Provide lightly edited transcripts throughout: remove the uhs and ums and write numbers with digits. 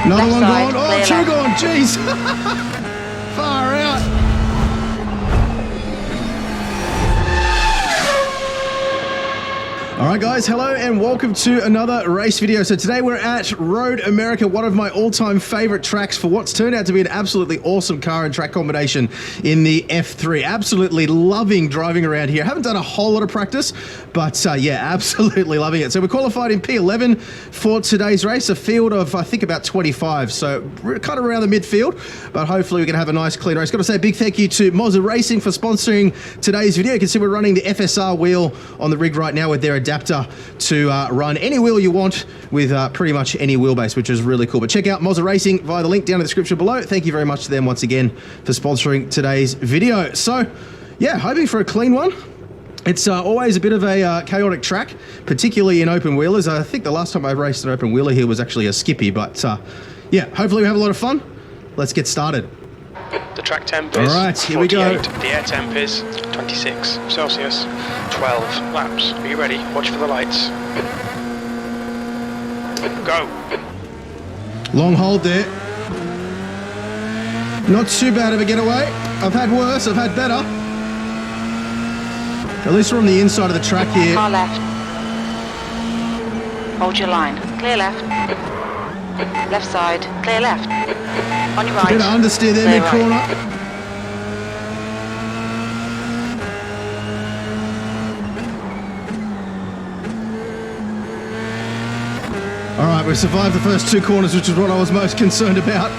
Another one side, gone. Oh, two gone. Jeez. Far out. Alright guys, hello and welcome to another race video. So today we're at Road America, one of my all-time favorite tracks for what's turned out to be an absolutely awesome car and track combination in the F3. Absolutely loving driving around here. Haven't done a whole lot of practice, but yeah, absolutely loving it. So we're qualified in P11 for today's race, a field of I think about 25, so we're kind of around the midfield, but hopefully we can have a nice clean race. Got to say a big thank you to Moza Racing for sponsoring today's video. You can see we're running the FSR wheel on the rig right now with their adapter to run any wheel you want with pretty much any wheelbase, which is really cool. But check out Moza Racing via the link down in the description below. Thank you very much to them once again for sponsoring today's video. So yeah, hoping for a clean one. It's always a bit of a chaotic track, particularly in open wheelers. I think the last time I raced an open wheeler here was actually a skippy, but yeah, hopefully we have a lot of fun. Let's get started. The track temp is all right, here we go. The air temp is 26 Celsius, 12 laps. Are you ready? Watch for the lights. Go. Long hold there. Not too bad of a getaway. I've had worse, I've had better. At least we're on the inside of the track here. Car left. Hold your line. Clear left. Left side. Clear left. On your right. Bit of understeer there, Clear mid-corner. right. All right, we've survived the first two corners, which is what I was most concerned about.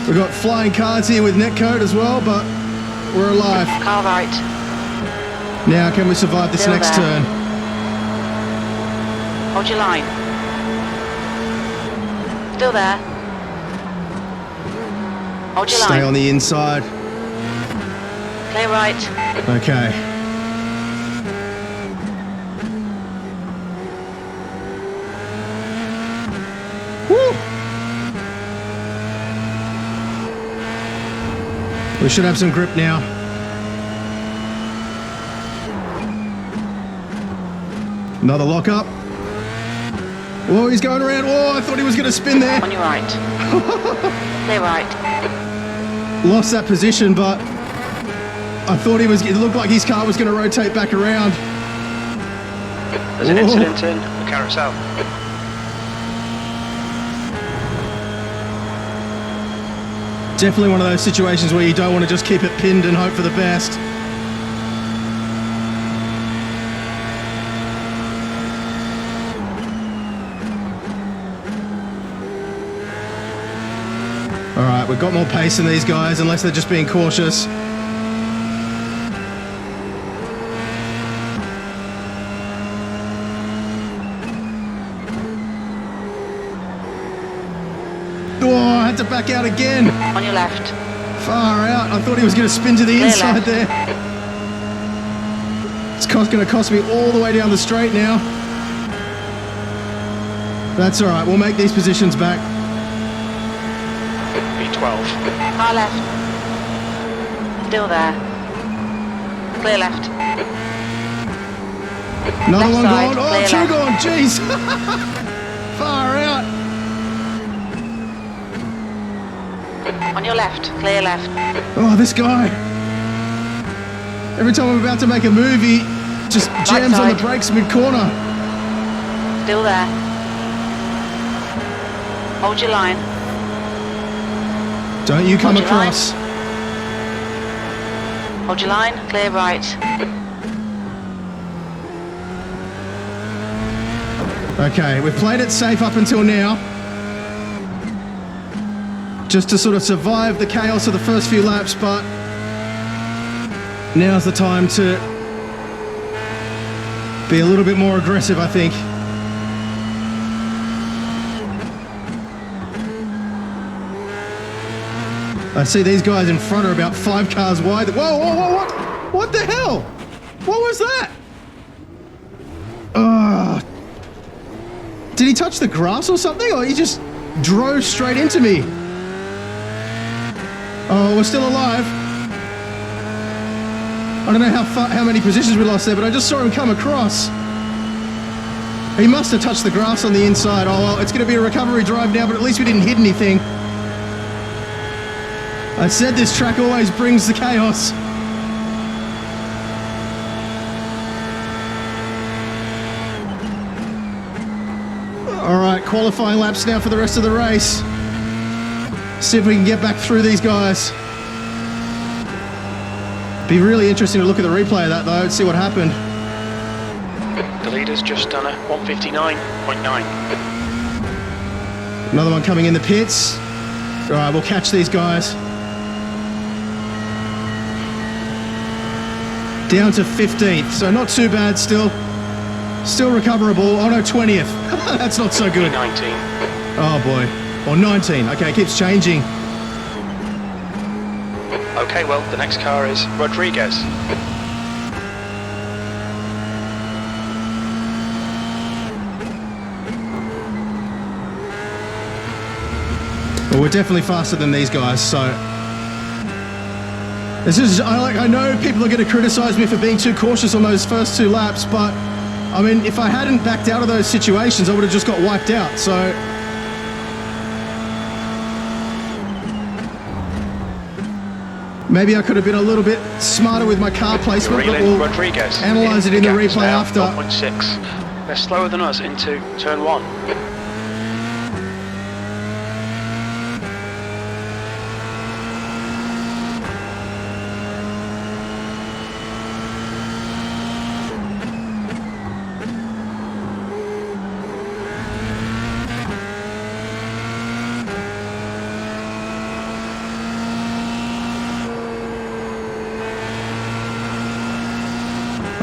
We've got flying cars here with netcode as well, but we're alive. Car right. Now, can we survive this Still next there. turn? Hold your line. Still there. Hold your Stay line. on the inside. Clear right. Okay. Woo! We should have some grip now. Another lock up. Whoa, he's going around. Whoa, I thought he was going to spin there. On your right. Clear right. Lost that position, but I thought it looked like his car was going to rotate back around. There's an incident in the carousel. Definitely one of those situations where you don't want to just keep it pinned and hope for the best. All right, we've got more pace than these guys, unless they're just being cautious. Oh, I had to back out again. On your left. Far out. I thought he was going to spin to the inside left. there. It's going to cost me all the way down the straight now. That's all right. We'll make these positions back. B12. Car left. Still there. Clear left. Another Left one side, gone. Oh, clear two left. gone. Jeez. Far out. On your left. Clear left. Oh, this guy. Every time I'm about to make a move, he just jams on the side. brakes mid-corner. Still there. Hold your line. Don't you come Hold your line. across. Hold your line. Clear right. Okay, we've played it safe up until now. Just to sort of survive the chaos of the first few laps, but now's the time to be a little bit more aggressive, I think. I see these guys in front are about 5 cars wide. Whoa, whoa, whoa, what? What the hell? What was that? Did he touch the grass or something? Or he just drove straight into me? Oh, we're still alive. I don't know how many positions we lost there, but I just saw him come across. He must have touched the grass on the inside. Oh, well, it's going to be a recovery drive now, but at least we didn't hit anything. I said this track always brings the chaos. All right, qualifying laps now for the rest of the race. See if we can get back through these guys. Be really interesting to look at the replay of that though and see what happened. The leader's just done a 159.9. Another one coming in the pits. All right, we'll catch these guys. Down to 15th, so not too bad still. Still recoverable. Oh no, 20th. That's not so good. 19. Oh boy. Or 19. Okay, it keeps changing. Okay, well, the next car is Rodriguez. Well, we're definitely faster than these guys, so this is, I know people are going to criticize me for being too cautious on those first 2 laps, but I mean, if I hadn't backed out of those situations, I would have just got wiped out. So maybe I could have been a little bit smarter with my car placement, but we'll analyze it in the replay after. 0.6. They're slower than us into turn 1.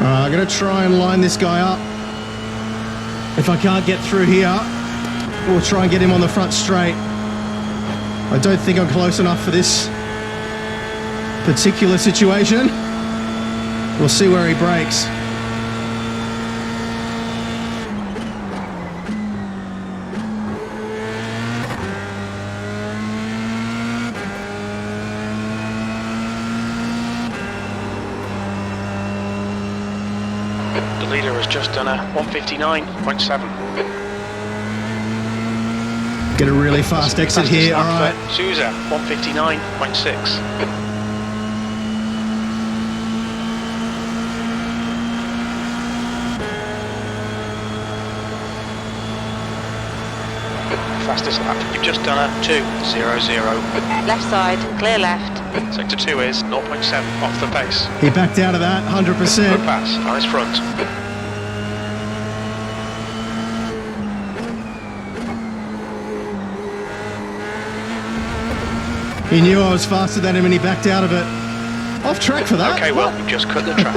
I'm going to try and line this guy up. If I can't get through here, we'll try and get him on the front straight. I don't think I'm close enough for this particular situation. We'll see where he breaks. The leader has just done a 159.7. Get a really fast exit here, all right. Souza, 159.6. Fastest lap. You've just done a 2.00. Left side, clear left. Sector 2 is 0.7 off the pace. He backed out of that, 100%. Good pass, nice front. He knew I was faster than him and he backed out of it. Off track for that. Okay, well, you've just cut the track.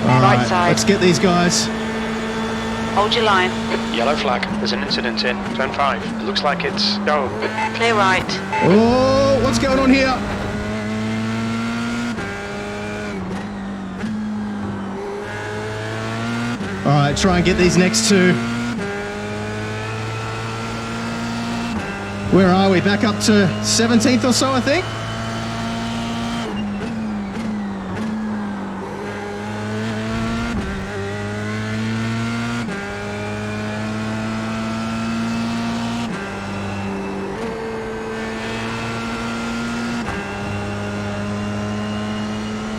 All Right side. Let's get these guys. Hold your line. Yellow flag, there's an incident in turn 5. It looks like it's go. Clear right. Oh, what's going on here? All right, try and get these next 2. Where are we? Back up to 17th or so, I think.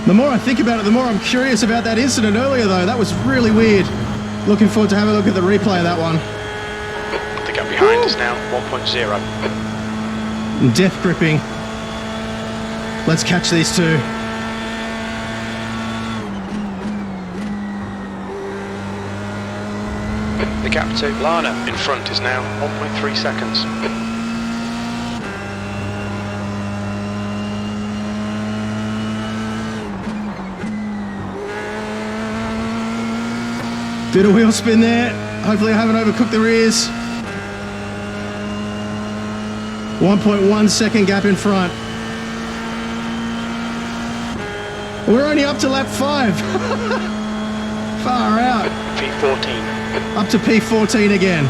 The more I think about it, the more I'm curious about that incident earlier, though. That was really weird. Looking forward to having a look at the replay of that one. The gap behind is now 1.0. Death gripping. Let's catch these 2. The gap to Lana in front is now 1.3 seconds. Bit of wheel spin there. Hopefully I haven't overcooked the rears. 1.1 second gap in front. We're only up to lap 5. Far out. P14. Up to P14 again.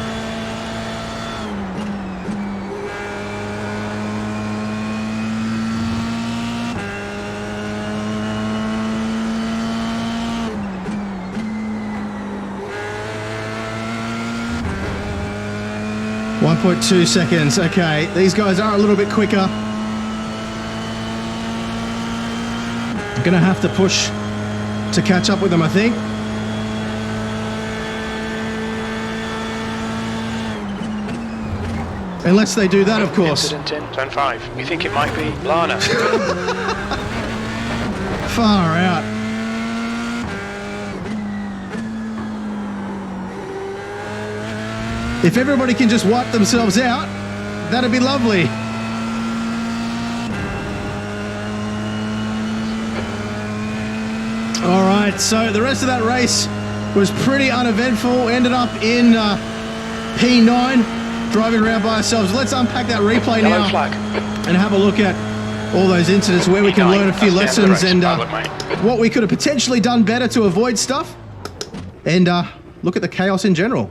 1.2 seconds. Okay, these guys are a little bit quicker. I'm gonna have to push to catch up with them, I think. Unless they do that, of course. Incident in turn 5. We think it might be Lana. Far out. If everybody can just wipe themselves out, that'd be lovely. All right, so the rest of that race was pretty uneventful. Ended up in P9, driving around by ourselves. Let's unpack that replay now and have a look at all those incidents where we can learn a few lessons and what we could have potentially done better to avoid stuff, and look at the chaos in general.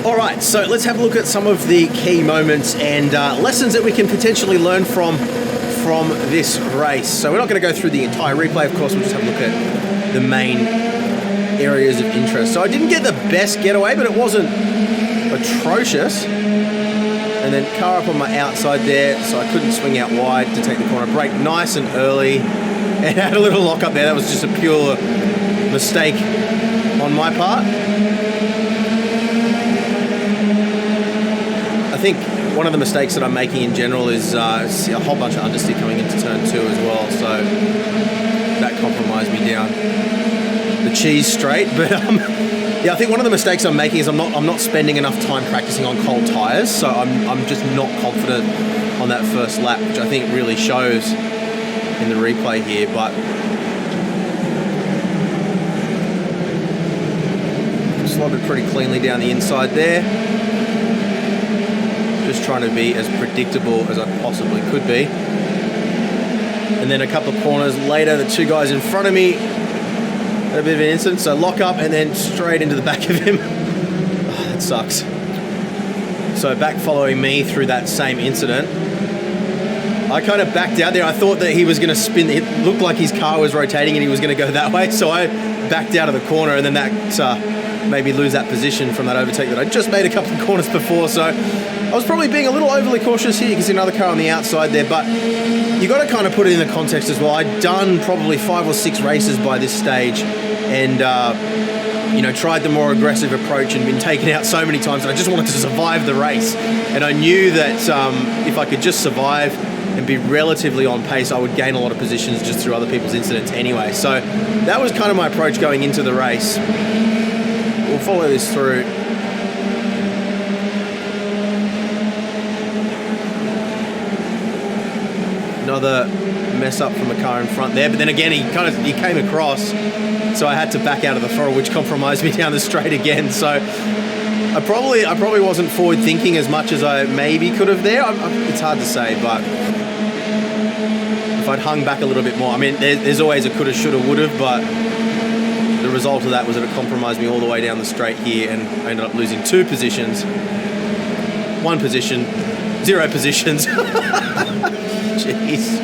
All right, so let's have a look at some of the key moments and lessons that we can potentially learn from this race. So we're not going to go through the entire replay, of course. We'll just have a look at the main areas of interest. So I didn't get the best getaway, but it wasn't atrocious. And then car up on my outside there, so I couldn't swing out wide to take the corner. Brake nice and early, and had a little lock up there. That was just a pure mistake on my part. I think one of the mistakes that I'm making in general is a whole bunch of understeer coming into turn 2 as well, so that compromised me down the cheese straight. But yeah, I think one of the mistakes I'm making is I'm not spending enough time practicing on cold tires, so I'm just not confident on that first lap, which I think really shows in the replay here. But slotted pretty cleanly down the inside there. Just trying to be as predictable as I possibly could be. And then a couple of corners later, the two guys in front of me had a bit of an incident, so lock up and then straight into the back of him. Oh, that sucks. So back following me through that same incident, I kind of backed out there. I thought that he was going to spin. It looked like his car was rotating and he was going to go that way, so I backed out of the corner, and then that made me lose that position from that overtake that I just made a couple of corners before. So I was probably being a little overly cautious here. You can see another car on the outside there, but you got to kind of put it in the context as well. I'd done probably 5 or 6 races by this stage, and you know, tried the more aggressive approach and been taken out so many times, and I just wanted to survive the race. And I knew that if I could just survive and be relatively on pace, I would gain a lot of positions just through other people's incidents anyway. So that was kind of my approach going into the race. We'll follow this through. Another mess up from a car in front there, but then again he came across, so I had to back out of the throttle, which compromised me down the straight again. So I probably wasn't forward thinking as much as I maybe could have there. It's hard to say, but if I'd hung back a little bit more, I mean, there's always a coulda, shoulda, woulda, but the result of that was that it compromised me all the way down the straight here, and I ended up losing 2 positions, 1 position, 0 positions. Jeez.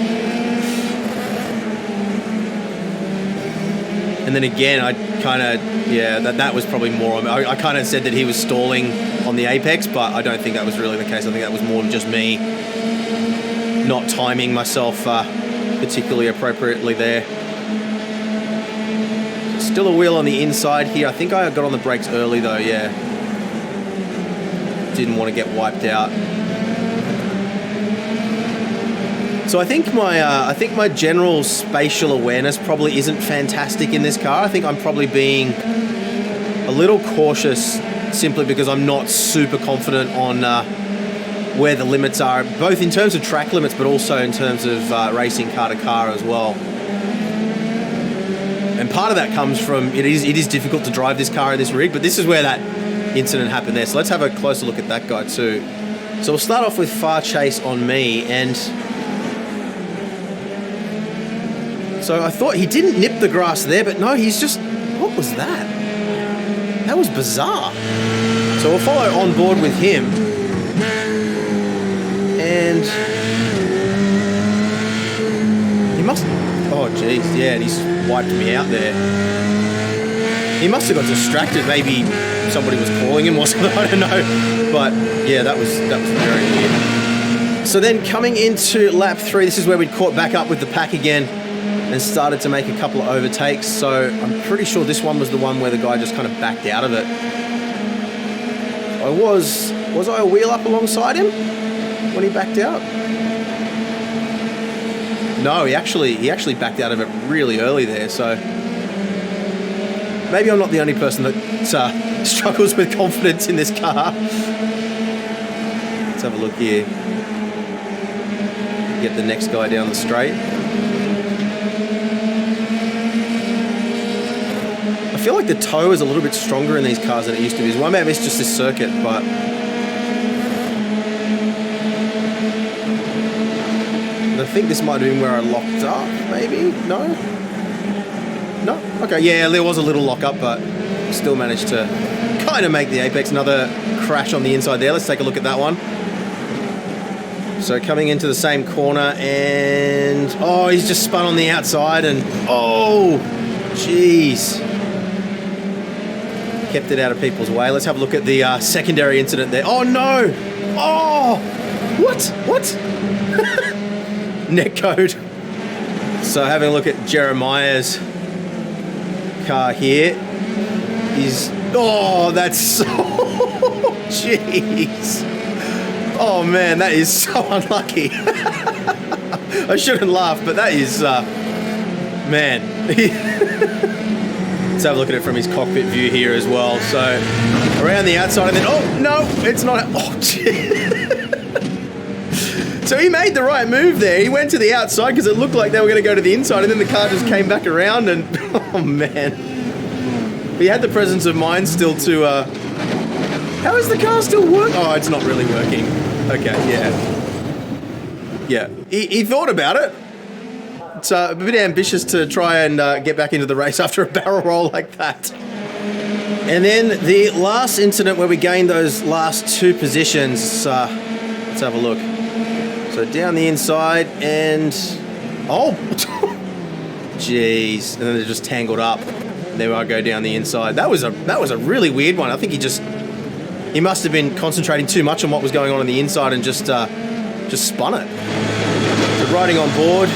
And then again, I kind of, yeah, that was probably more on me. I kind of said that he was stalling on the apex, but I don't think that was really the case. I think that was more just me not timing myself particularly appropriately there. Still a wheel on the inside here. I think I got on the brakes early though, yeah. Didn't want to get wiped out. So I think my general spatial awareness probably isn't fantastic in this car. I think I'm probably being a little cautious simply because I'm not super confident on where the limits are, both in terms of track limits, but also in terms of racing car to car as well. And part of that comes from, it is difficult to drive this car in this rig, but this is where that incident happened there. So let's have a closer look at that guy too. So we'll start off with far chase on me, and so I thought he didn't nip the grass there, but no, he's just, what was that? That was bizarre. So we'll follow on board with him. And he must, oh geez, yeah, and he's wiped me out there. He must have got distracted, maybe somebody was calling him or something, I don't know. But yeah, that was very weird. So then coming into lap 3, this is where we'd caught back up with the pack again and started to make a couple of overtakes. So I'm pretty sure this one was the one where the guy just kind of backed out of it. Was I a wheel up alongside him when he backed out? No, he actually backed out of it really early there, so maybe I'm not the only person that struggles with confidence in this car. Let's have a look here. Get the next guy down the straight. I feel like the toe is a little bit stronger in these cars than it used to be. So I may have missed just this circuit, but I think this might have been where I locked up, maybe? No? No? Okay, yeah, there was a little lock up, but still managed to kind of make the apex. Another crash on the inside there. Let's take a look at that one. So coming into the same corner and... oh, he's just spun on the outside and... oh, jeez. Kept it out of people's way. Let's have a look at the secondary incident there. Oh, no! Oh! What? Net code. So having a look at Jeremiah's car here. He's... oh, that's so... jeez. Oh, man, that is so unlucky. I shouldn't laugh, but that is... man. Let's have a look at it from his cockpit view here as well. So, around the outside, and then... oh, no, it's not... oh, so he made the right move there. He went to the outside because it looked like they were going to go to the inside, and then the car just came back around, and... oh, man. He had the presence of mind still to... how is the car still working? Oh, it's not really working. Okay, yeah. Yeah, he thought about it. It's a bit ambitious to try and get back into the race after a barrel roll like that. And then the last incident where we gained those last 2 positions. Let's have a look. So down the inside and... oh! Jeez. And then they're just tangled up. There I go down the inside. That was a really weird one. I think he must have been concentrating too much on what was going on the inside and just spun it. So riding on board.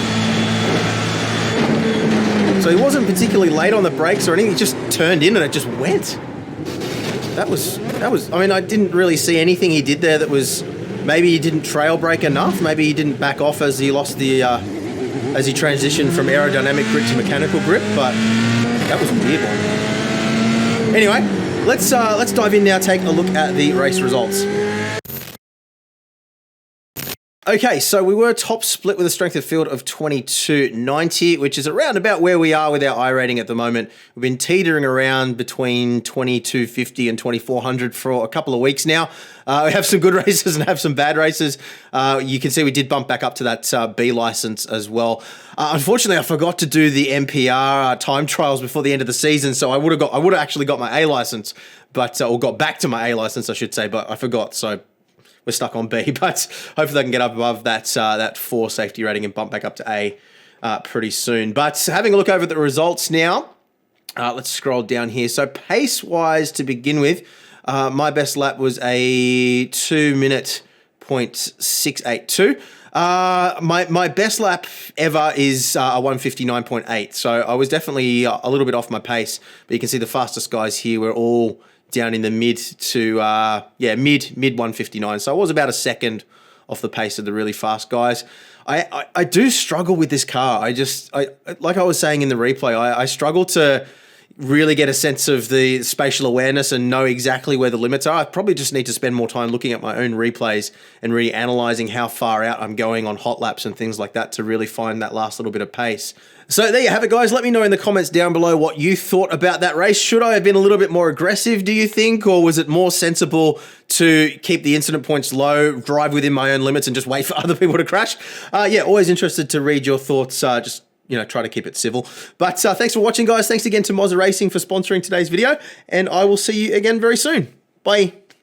So he wasn't particularly late on the brakes or anything. He just turned in and it just went. That was. I mean, I didn't really see anything he did there that was. Maybe he didn't trail brake enough. Maybe he didn't back off as he lost the. As he transitioned from aerodynamic grip to mechanical grip, but that was a weird one. Anyway, let's dive in now. Take a look at the race results. Okay, so we were top split with a strength of field of 2290, which is around about where we are with our I rating at the moment. We've been teetering around between 2250 and 2400 for a couple of weeks now. We have some good races and have some bad races. You can see we did bump back up to that B license as well. Unfortunately, I forgot to do the MPR time trials before the end of the season, so I would have actually got my A license, but or got back to my A license, I should say, but I forgot. So we're stuck on B, but hopefully I can get up above that 4 safety rating and bump back up to A pretty soon. But having a look over the results now, let's scroll down here. So pace-wise to begin with, my best lap was a 2-minute .682. My best lap ever is a 1:59.8. So I was definitely a little bit off my pace, but you can see the fastest guys here were all down in the mid 1:59. So I was about a second off the pace of the really fast guys. I do struggle with this car. I like I was saying in the replay, I struggle to really get a sense of the spatial awareness and know exactly where the limits are. I probably just need to spend more time looking at my own replays and really analyzing how far out I'm going on hot laps and things like that to really find that last little bit of pace. So there you have it, guys. Let me know in the comments down below what you thought about that race. Should I have been a little bit more aggressive, do you think? Or was it more sensible to keep the incident points low, drive within my own limits and just wait for other people to crash? Yeah, always interested to read your thoughts. Just try to keep it civil. But thanks for watching, guys. Thanks again to Moza Racing for sponsoring today's video. And I will see you again very soon. Bye.